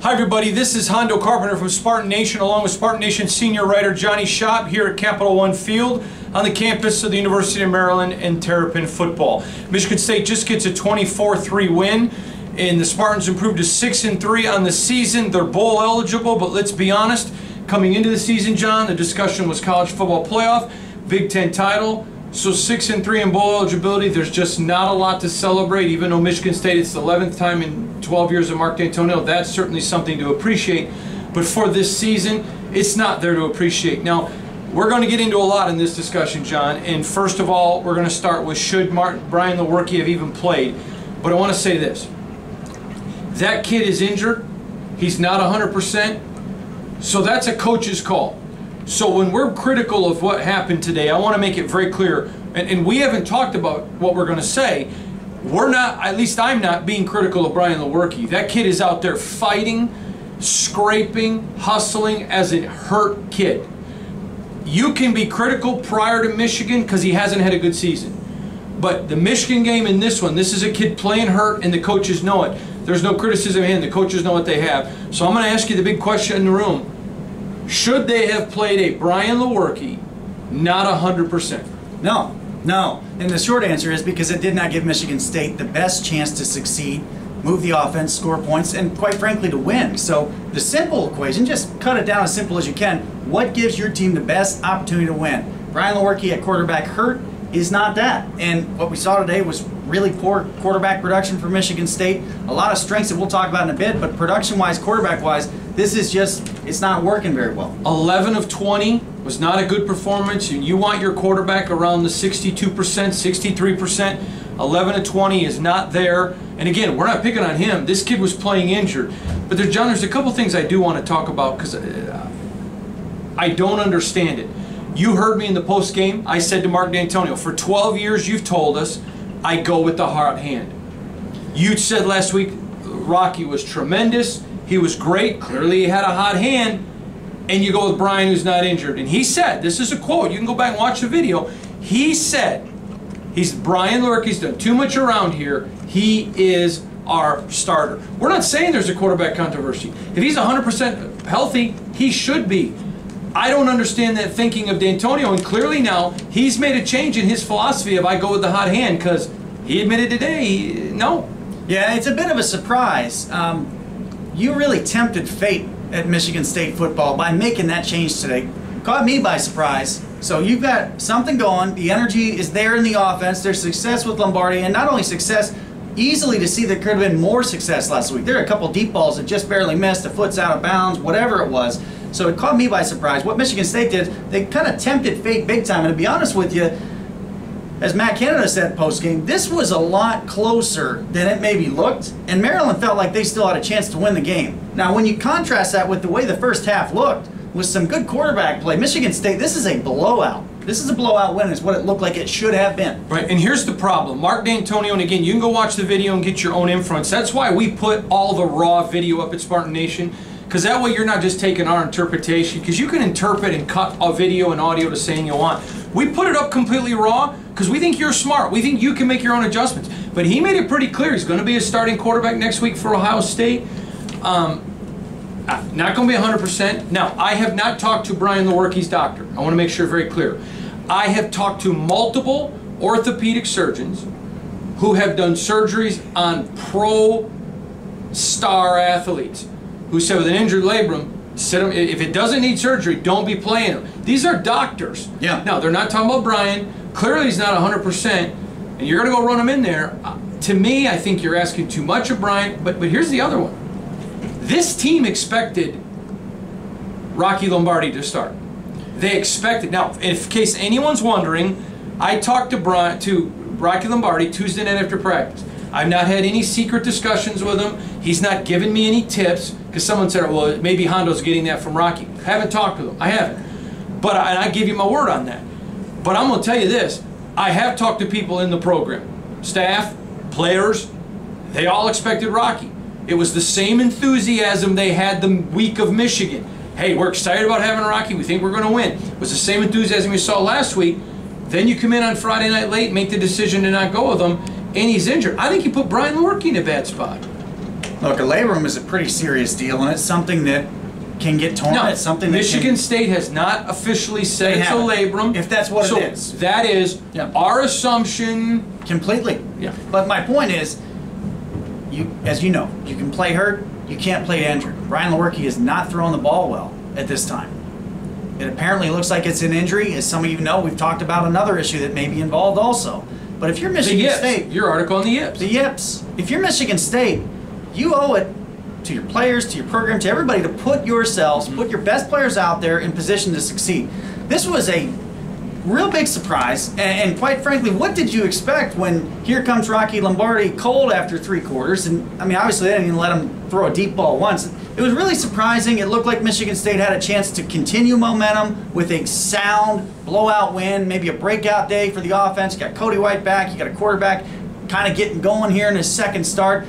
Hi everybody, this is Hondo Carpenter from Spartan Nation along with Spartan Nation senior writer Jon Schopp here at Capital One Field on the campus of the University of Maryland in Terrapin football. Michigan State just gets a 24-3 win and the Spartans improved to 6-3 on the season. They're bowl eligible, but let's be honest, coming into the season, John, the discussion was college football playoff, Big Ten title. So 6-3 in bowl eligibility, there's just not a lot to celebrate, even though Michigan State, it's the 11th time in 12 years of Mark D'Antonio. That's certainly something to appreciate. But for this season, it's not there to appreciate. Now, we're going to get into a lot in this discussion, John. And first of all, we're going to start with should Brian Lewerke have even played. But I want to say this. That kid is injured. He's not 100%. So that's a coach's call. So when we're critical of what happened today, I want to make it very clear, and we haven't talked about what we're going to say. We're not, at least I'm not, being critical of Brian Lewerke. That kid is out there fighting, scraping, hustling as a hurt kid. You can be critical prior to Michigan because he hasn't had a good season. But the Michigan game and this one, this is a kid playing hurt and the coaches know it. There's no criticism in. The coaches know what they have. So I'm going to ask you the big question in the room. Should they have played a Brian Lewerke not 100%? No, no. And the short answer is because it did not give Michigan State the best chance to succeed, move the offense, score points, and quite frankly to win. So the simple equation, just cut it down as simple as you can. What gives your team the best opportunity to win? Brian Lewerke at quarterback hurt is not that. And what we saw today was really poor quarterback production for Michigan State. A lot of strengths that we'll talk about in a bit, but production-wise, quarterback-wise, this is just, it's not working very well. 11 of 20 was not a good performance. You want your quarterback around the 62%, 63%. 11 of 20 is not there. And again, we're not picking on him. This kid was playing injured. But John, there's a couple things I do want to talk about because I don't understand it. You heard me in the post game. I said to Mark D'Antonio, for 12 years you've told us I go with the hot hand. You said last week Rocky was tremendous. He was great. Clearly he had a hot hand. And you go with Brian who's not injured. And he said, this is a quote, you can go back and watch the video. He said, Brian Lewerke's done too much around here. He is our starter. We're not saying there's a quarterback controversy. If he's 100% healthy, he should be. I don't understand that thinking of D'Antonio, and clearly now he's made a change in his philosophy of I go with the hot hand because he admitted today, no. Yeah, it's a bit of a surprise. You really tempted fate at Michigan State football by making that change today. Caught me by surprise. So you've got something going. The energy is there in the offense. There's success with Lombardi, and not only success, easily to see there could have been more success last week. There are a couple deep balls that just barely missed, a foot's out of bounds, whatever it was. So it caught me by surprise. What Michigan State did, they kind of tempted fate big time. And to be honest with you, as Matt Canada said post-game, this was a lot closer than it maybe looked, and Maryland felt like they still had a chance to win the game. Now, when you contrast that with the way the first half looked, with some good quarterback play, Michigan State, this is a blowout. This is a blowout win, is what it looked like it should have been. Right, and here's the problem. Mark D'Antonio, and again, you can go watch the video and get your own inference. That's why we put all the raw video up at Spartan Nation, because that way you're not just taking our interpretation, because you can interpret and cut a video and audio to saying you want. We put it up completely raw because we think you're smart. We think you can make your own adjustments. But he made it pretty clear he's going to be a starting quarterback next week for Ohio State. Not going to be 100%. Now, I have not talked to Brian Lewerke's doctor. I want to make sure very clear. I have talked to multiple orthopedic surgeons who have done surgeries on pro star athletes who said with an injured labrum, if it doesn't need surgery, don't be playing him. These are doctors. Yeah. Now, they're not talking about Brian. Clearly, he's not 100%, and you're going to go run him in there. To me, I think you're asking too much of Brian, but here's the other one. This team expected Rocky Lombardi to start. They expected. Now, in case anyone's wondering, I talked to Rocky Lombardi Tuesday night after practice. I've not had any secret discussions with him. He's not given me any tips because someone said, well, maybe Hondo's getting that from Rocky. Haven't talked with him. I haven't. But I give you my word on that. But I'm going to tell you this. I have talked to people in the program. Staff, players, they all expected Rocky. It was the same enthusiasm they had the week of Michigan. Hey, we're excited about having Rocky. We think we're going to win. It was the same enthusiasm you saw last week. Then you come in on Friday night late, make the decision to not go with him, and he's injured. I think you put Brian Lewerke in a bad spot. Look, a labrum is a pretty serious deal, and it's something that can get torn. No, it's something that Michigan State has not officially said it's a labrum. If that's what it is. That is our assumption. Completely. Yeah. But my point is, as you know, you can play hurt, you can't play injured. Brian Lewerke is not throwing the ball well at this time. It apparently looks like it's an injury. As some of you know, we've talked about another issue that may be involved also. But if you're Michigan State... Your article on the yips. The yips. If you're Michigan State, you owe it to your players, to your program, to everybody to put yourselves, put your best players out there in position to succeed. This was a real big surprise, and quite frankly, what did you expect when here comes Rocky Lombardi cold after 3 quarters? And I mean, obviously, they didn't even let him throw a deep ball once. It was really surprising. It looked like Michigan State had a chance to continue momentum with a sound blowout win, maybe a breakout day for the offense. You got Cody White back, you got a quarterback kind of getting going here in his second start.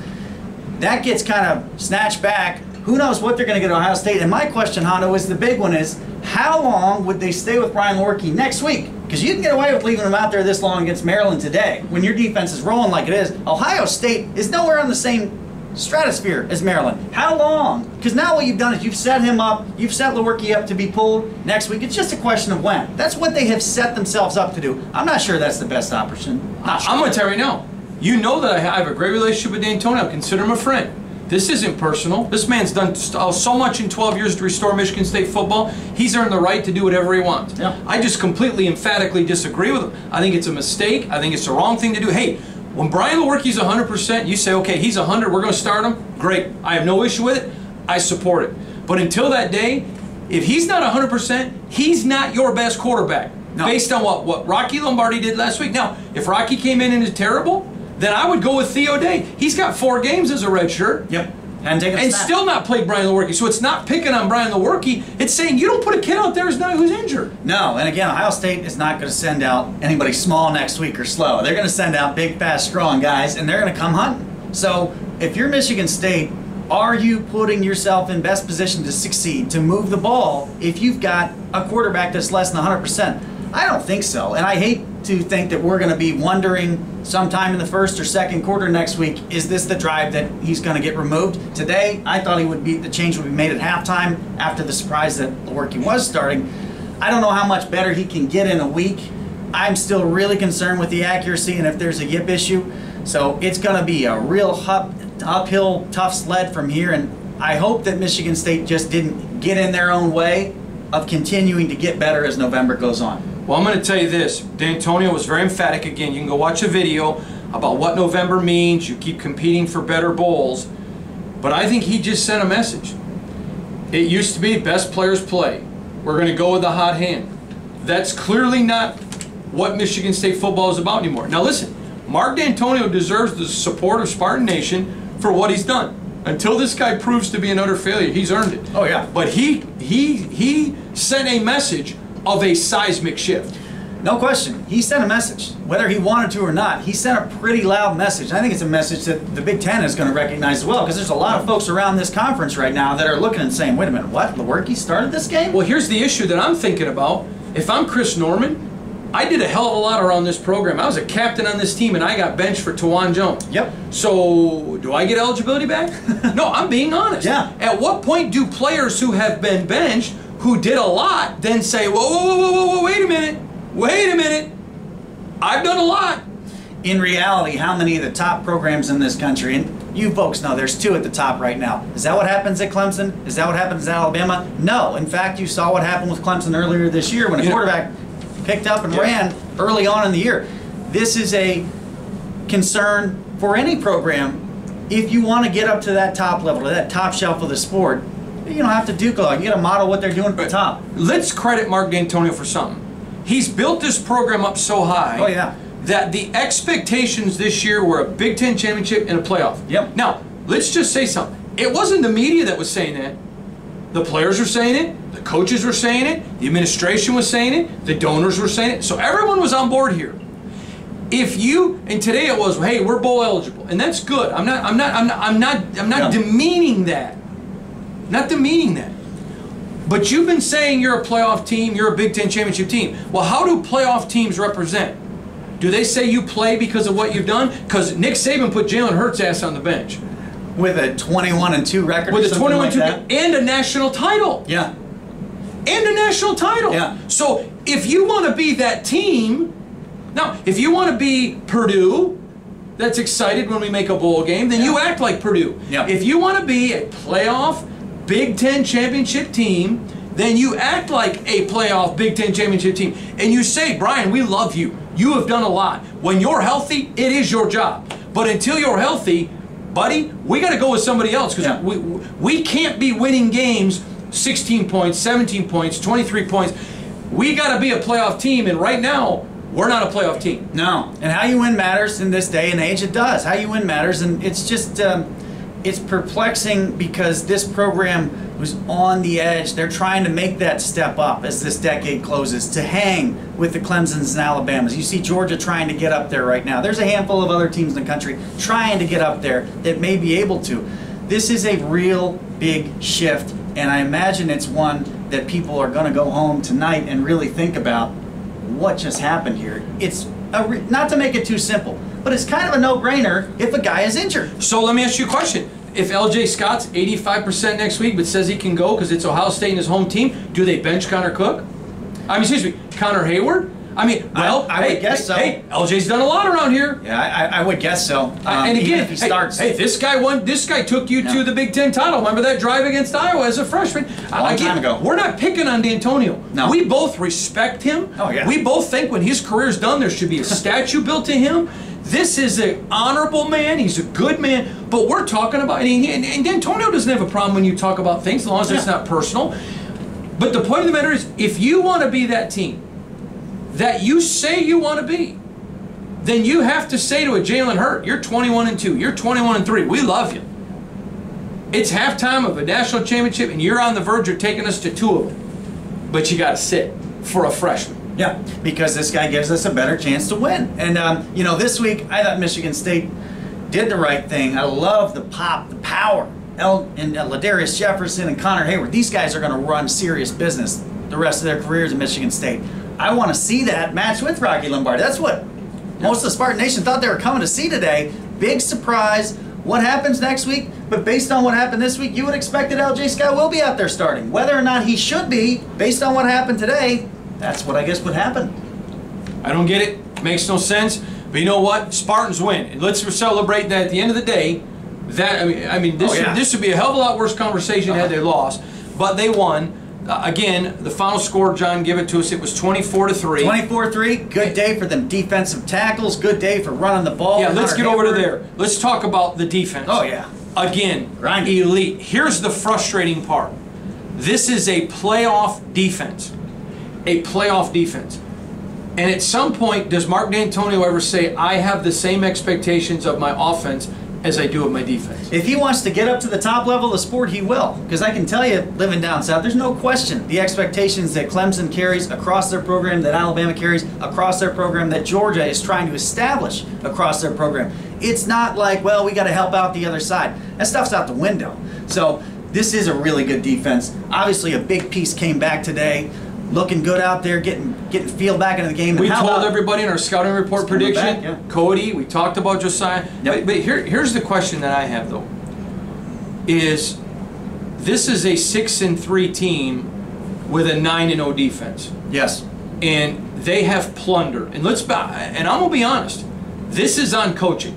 That gets kind of snatched back. Who knows what they're going to get at Ohio State? And my question, Hondo, is the big one is, how long would they stay with Brian Lewerke next week? Because you can get away with leaving him out there this long against Maryland today when your defense is rolling like it is. Ohio State is nowhere on the same stratosphere as Maryland. How long? Because now what you've done is you've set him up, you've set Lewerke up to be pulled next week. It's just a question of when. That's what they have set themselves up to do. I'm not sure that's the best option. I'm going to tell you right now. You know that I have a great relationship with D'Antonio. I consider him a friend. This isn't personal. This man's done so much in 12 years to restore Michigan State football. He's earned the right to do whatever he wants. Yeah. I just completely, emphatically disagree with him. I think it's a mistake. I think it's the wrong thing to do. Hey, when Brian Lewerke's 100%, you say, okay, he's 100, we're going to start him. Great. I have no issue with it. I support it. But until that day, if he's not 100%, he's not your best quarterback. No. Based on what Rocky Lombardi did last week. Now, if Rocky came in and is terrible, then I would go with Theo Day. He's got 4 games as a redshirt. Yep. And still not played Brian Lewerke. So it's not picking on Brian Lewerke. It's saying you don't put a kid out there who's injured. No, and again, Ohio State is not going to send out anybody small next week or slow. They're going to send out big, fast, strong guys, and they're going to come hunting. So if you're Michigan State, are you putting yourself in best position to succeed, to move the ball, if you've got a quarterback that's less than 100%? I don't think so, and I hate to think that we're going to be wondering sometime in the first or second quarter next week, is this the drive that he's going to get removed? Today, I thought the change would be made at halftime after the surprise that Lewerke was starting. I don't know how much better he can get in a week. I'm still really concerned with the accuracy and if there's a yip issue. So it's going to be a real uphill, tough sled from here, and I hope that Michigan State just didn't get in their own way of continuing to get better as November goes on. Well, I'm going to tell you this. D'Antonio was very emphatic again. You can go watch a video about what November means. You keep competing for better bowls. But I think he just sent a message. It used to be best players play. We're going to go with the hot hand. That's clearly not what Michigan State football is about anymore. Now listen, Mark D'Antonio deserves the support of Spartan Nation for what he's done. Until this guy proves to be an utter failure, he's earned it. Oh yeah. But he sent a message of a seismic shift. No question. He sent a message. Whether he wanted to or not, he sent a pretty loud message. I think it's a message that the Big Ten is going to recognize as well, because there's a lot of folks around this conference right now that are looking and saying, wait a minute, what? Lewerke started this game? Well, here's the issue that I'm thinking about. If I'm Chris Norman, I did a hell of a lot around this program. I was a captain on this team, and I got benched for Tawan Jones. Yep. So, do I get eligibility back? No, I'm being honest. Yeah. At what point do players who have been benched, who did a lot, then say, whoa, wait a minute, I've done a lot. In reality, how many of the top programs in this country, and you folks know there's 2 at the top right now. Is that what happens at Clemson? Is that what happens at Alabama? No. In fact, you saw what happened with Clemson earlier this year when a quarterback picked up and ran early on in the year. This is a concern for any program. If you want to get up to that top level, to that top shelf of the sport, you don't have to duke along. You got to model what they're doing at the top. Let's credit Mark D'Antonio for something. He's built this program up so high that the expectations this year were a Big Ten championship and a playoff. Yep. Now, let's just say something. It wasn't the media that was saying that. The players were saying it. The coaches were saying it. The administration was saying it. The donors were saying it. So everyone was on board here. And today it was, hey, we're bowl eligible, and that's good. I'm not demeaning that. Not demeaning that. But you've been saying you're a playoff team, you're a Big Ten championship team. Well, how do playoff teams represent? Do they say you play because of what you've done? Because Nick Saban put Jalen Hurts' ass on the bench. with a 21-2 record. With or a something 21-2 like that. and a national title. Yeah. And a national title. Yeah. So if you want to be that team, now if you want to be Purdue, that's excited when we make a bowl game, then you act like Purdue. Yeah. If you want to be a playoff Big Ten championship team, then you act like a playoff Big Ten championship team. And you say, Brian, we love you. You have done a lot. When you're healthy, it is your job. But until you're healthy, buddy, we got to go with somebody else because we can't be winning games 16 points, 17 points, 23 points. We got to be a playoff team, and right now, we're not a playoff team. No. And how you win matters in this day and age. It does. How you win matters, and it's just it's perplexing because this program was on the edge. They're trying to make that step up as this decade closes to hang with the Clemsons and Alabamas. You see Georgia trying to get up there right now. There's a handful of other teams in the country trying to get up there that may be able to. This is a real big shift, and I imagine it's one that people are going to go home tonight and really think about what just happened here. It's not to make it too simple, but it's kind of a no-brainer if a guy is injured. So let me ask you a question. If LJ Scott's 85% next week but says he can go because it's Ohio State and his home team, do they bench Connor Cook? I mean, excuse me, Connor Hayward? I mean, well, I would guess so. Hey, LJ's done a lot around here. Yeah, I would guess so. And again, if he starts. Hey, this guy took you to the Big Ten title. Remember that drive against Iowa as a freshman? A long time ago. We're not picking on D'Antonio. No. We both respect him. Oh, yeah. We both think when his career's done, there should be a statue built to him. This is an honorable man. He's a good man. But we're talking about, and D'Antonio doesn't have a problem when you talk about things as long as it's not personal. But the point of the matter is, if you want to be that team that you say you want to be, then you have to say to a Jalen Hurt, you're 21-2, you're 21-3, we love you. It's halftime of a national championship and you're on the verge of taking us to 2 of them. But you got to sit for a freshman. Yeah, because this guy gives us a better chance to win. And, this week I thought Michigan State did the right thing. I love the pop, the power. Ladarius Jefferson and Connor Hayward, these guys are going to run serious business the rest of their careers at Michigan State. I want to see that match with Rocky Lombardi. That's what most of the Spartan Nation thought they were coming to see today. Big surprise. What happens next week? But based on what happened this week, you would expect that LJ Scott will be out there starting. Whether or not he should be, based on what happened today, that's what I guess would happen. I don't get it. Makes no sense. But you know what? Spartans win. And let's celebrate that at the end of the day. This would be a hell of a lot worse conversation had they lost. But they won. Again, the final score, John, give it to us. It was 24-3. 24-3. Good day for them defensive tackles. Good day for running the ball. Yeah, let's get over to there. Let's talk about the defense. Oh, yeah. Again, elite. Here's the frustrating part. This is a playoff defense. A playoff defense. And at some point, does Mark D'Antonio ever say, I have the same expectations of my offense as I do of my defense? If he wants to get up to the top level of the sport, he will. Because I can tell you, living down south, there's no question the expectations that Clemson carries across their program, that Alabama carries across their program, that Georgia is trying to establish across their program. It's not like, well, we got to help out the other side. That stuff's out the window. So this is a really good defense. Obviously, a big piece came back today. Looking good out there, getting feel back into the game. We told everybody in our scouting report prediction, back, Cody, we talked about Josiah. Yep. But here's the question that I have, though. Is this is a 6-3 team with a 9-0 defense. Yes. And they have plundered. And I'm going to be honest. This is on coaching.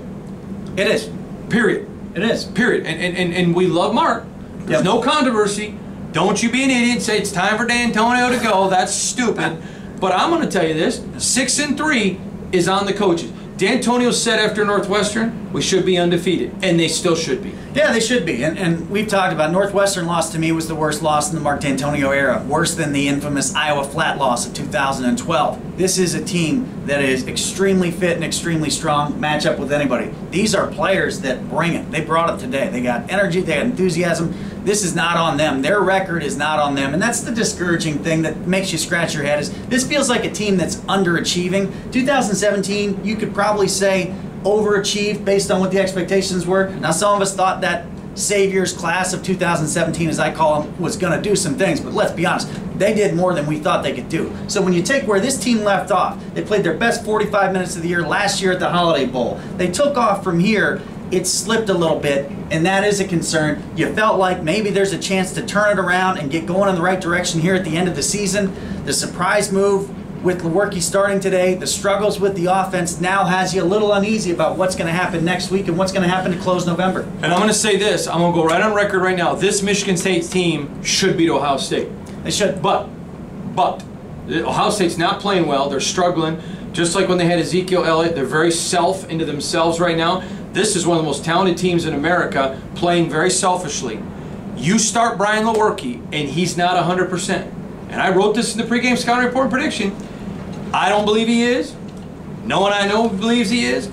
It is. Period. It is. Period. And we love Mark. There's no controversy. Don't you be an idiot and say it's time for D'Antonio to go. That's stupid. But I'm going to tell you this. 6-3 is on the coaches. D'Antonio said after Northwestern, we should be undefeated. And they still should be. Yeah, they should be. And we've talked about Northwestern loss to me was the worst loss in the Mark D'Antonio era. Worse than the infamous Iowa Flat loss of 2012. This is a team that is extremely fit and extremely strong. Match up with anybody. These are players that bring it. They brought it today. They got energy. They got enthusiasm. This is not on them. Their record is not on them. And that's the discouraging thing that makes you scratch your head. Is this feels like a team that's underachieving. 2017, you could probably say overachieved based on what the expectations were. Now, some of us thought that Savior's class of 2017, as I call them, was going to do some things. But let's be honest, they did more than we thought they could do. So when you take where this team left off, they played their best 45 minutes of the year last year at the Holiday Bowl. They took off from here it slipped a little bit, and that is a concern. You felt like maybe there's a chance to turn it around and get going in the right direction here at the end of the season. The surprise move with Lewerke starting today, the struggles with the offense now has you a little uneasy about what's going to happen next week and what's going to happen to close November. And I'm going to say this, I'm going to go right on record right now. This Michigan State team should beat Ohio State. They should. But Ohio State's not playing well. They're struggling. Just like when they had Ezekiel Elliott, they're very into themselves right now. This is one of the most talented teams in America, playing very selfishly. You start Brian Lewerke, and he's not 100%. And I wrote this in the pregame scouting report prediction. I don't believe he is. No one I know believes he is.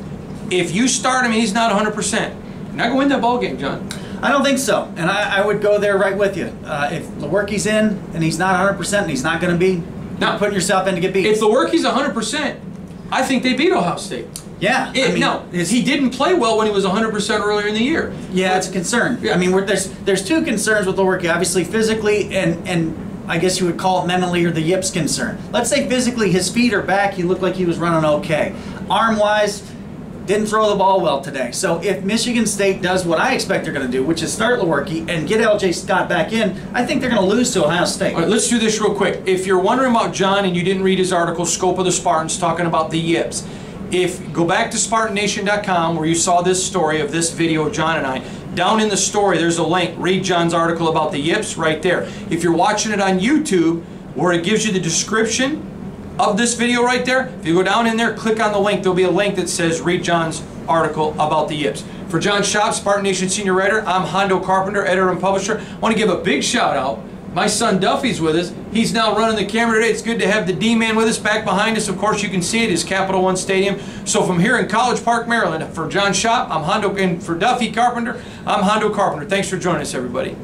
If you start him and he's not 100%, you're not going to win that ball game, John. I don't think so, and I would go there right with you. If Lewerke's in and he's not 100% and he's not going to be, you're putting yourself in to get beat. If Lewerke's 100%, I think they beat Ohio State. Yeah. He didn't play well when he was 100% earlier in the year. Yeah, it's a concern. Yeah. I mean, there's two concerns with Lewerke, obviously physically and I guess you would call it mentally, or the yips concern. Let's say physically his feet are back, he looked like he was running okay. Arm-wise, didn't throw the ball well today. So if Michigan State does what I expect they're going to do, which is start Lewerke and get L.J. Scott back in, I think they're going to lose to Ohio State. All right, let's do this real quick. If you're wondering about John and you didn't read his article, Scope of the Spartans, talking about the yips, go back to SpartanNation.com where you saw this story of this video of John and I. Down in the story, there's a link. Read John's article about the yips right there. If you're watching it on YouTube, where it gives you the description of this video right there, if you go down in there, click on the link, there'll be a link that says read John's article about the yips. For Jon Schopp, Spartan Nation senior writer, I'm Hondo Carpenter, editor and publisher. I want to give a big shout out. My son Duffy's with us. He's now running the camera today. It's good to have the D-Man with us. Back behind us, of course, you can see it is Capital One Stadium. So from here in College Park, Maryland, for Jon Schopp, I'm Hondo, and for Duffy Carpenter, I'm Hondo Carpenter. Thanks for joining us, everybody.